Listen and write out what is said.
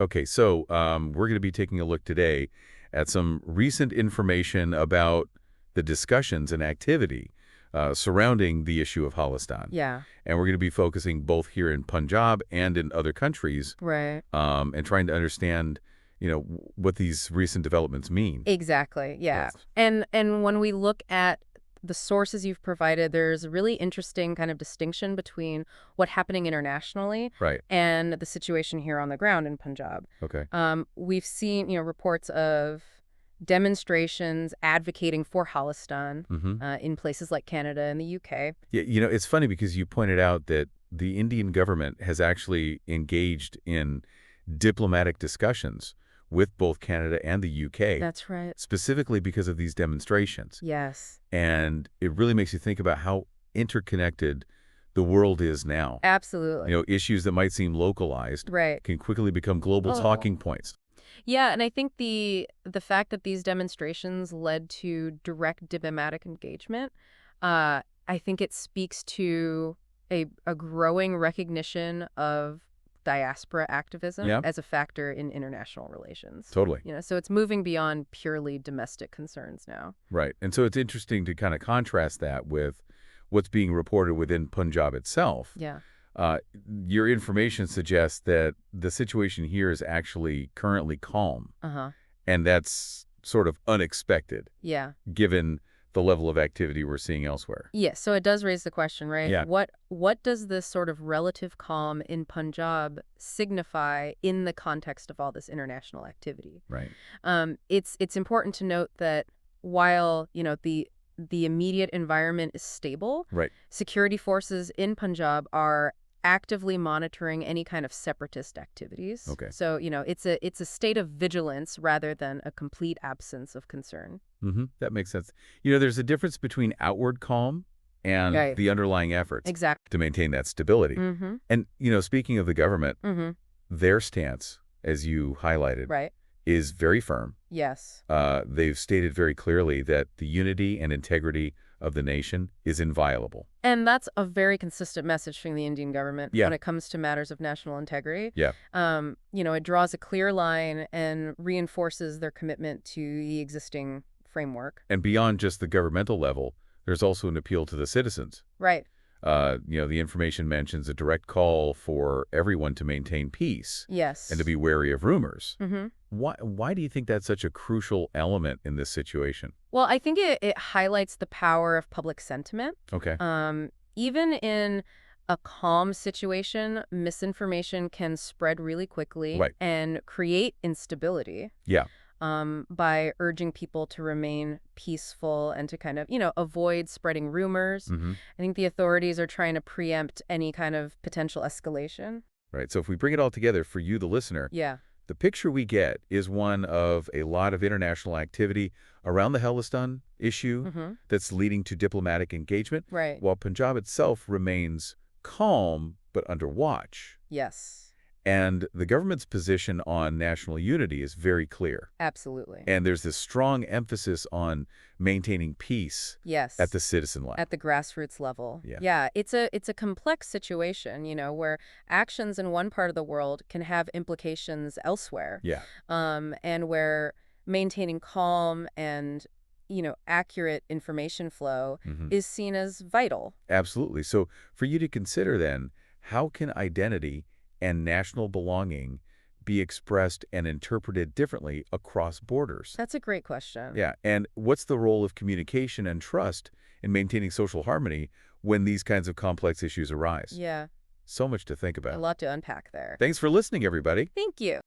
Okay, so we're going to be taking a look today at some recent information about the discussions and activity surrounding the issue of Khalistan. Yeah, And we're going to be focusing both here in Punjab and in other countries right. and trying to understand, what these recent developments mean. Exactly. Yeah. Yes. And when we look at the sources you've provided, there's a really interesting kind of distinction between what's happening internationally Right. and the situation here on the ground in Punjab. Okay. We've seen, reports of demonstrations advocating for Khalistan Mm-hmm. in places like Canada and the UK. Yeah, it's funny because you pointed out that the Indian government has actually engaged in diplomatic discussions with both Canada and the UK, That's right. specifically because of these demonstrations. Yes. And it really makes you think about how interconnected the world is now. Absolutely. Issues that might seem localized Right. can quickly become global talking points. Yeah, and I think the fact that these demonstrations led to direct diplomatic engagement, I think it speaks to a growing recognition of diaspora activism Yeah, as a factor in international relations. totally. So it's moving beyond purely domestic concerns now. Right. And so it's interesting to kind of contrast that with what's being reported within Punjab itself. Yeah. Uh, your information suggests that the situation here is actually currently calm, Uh-huh. and that's sort of unexpected, Yeah. given the level of activity we're seeing elsewhere. Yes, so it does raise the question, right? Yeah. What does this sort of relative calm in Punjab signify in the context of all this international activity? Right. It's important to note that while, the immediate environment is stable, Right. security forces in Punjab are actively monitoring any kind of separatist activities. Okay. So, it's a state of vigilance rather than a complete absence of concern. Mm-hmm. That makes sense. There's a difference between outward calm and Right. the underlying efforts Exactly. to maintain that stability. Mm-hmm. And, speaking of the government, Mm-hmm. their stance, as you highlighted, Right. is very firm. Yes. They've stated very clearly that the unity and integrity of the nation is inviolable. And that's a very consistent message from the Indian government Yeah. when it comes to matters of national integrity. Yeah. It draws a clear line and reinforces their commitment to the existing framework. And beyond just the governmental level, there's also an appeal to the citizens. Right. The information mentions a direct call for everyone to maintain peace Yes. and to be wary of rumors. Mm-hmm. Why do you think that's such a crucial element in this situation? Well, I think it highlights the power of public sentiment. Okay. Even in a calm situation, misinformation can spread really quickly Right. and create instability. Yeah. By urging people to remain peaceful and to kind of, avoid spreading rumors. Mm-hmm. I think the authorities are trying to preempt any kind of potential escalation. Right. So if we bring it all together for you, the listener, Yeah. the picture we get is one of a lot of international activity around the Khalistan issue Mm-hmm. that's leading to diplomatic engagement, Right. while Punjab itself remains calm but under watch. Yes. And the government's position on national unity is very clear. Absolutely. And there's this strong emphasis on maintaining peace Yes. at the citizen level. At the grassroots level. Yeah. Yeah, it's a complex situation, where actions in one part of the world can have implications elsewhere. Yeah. And where maintaining calm and, accurate information flow Hmm. is seen as vital. Absolutely. So for you to consider then, how can identity and national belonging be expressed and interpreted differently across borders? That's a great question. Yeah. And what's the role of communication and trust in maintaining social harmony when these kinds of complex issues arise? Yeah, So much to think a about. lot to unpack there. Thanks for listening, everybody. Thank you.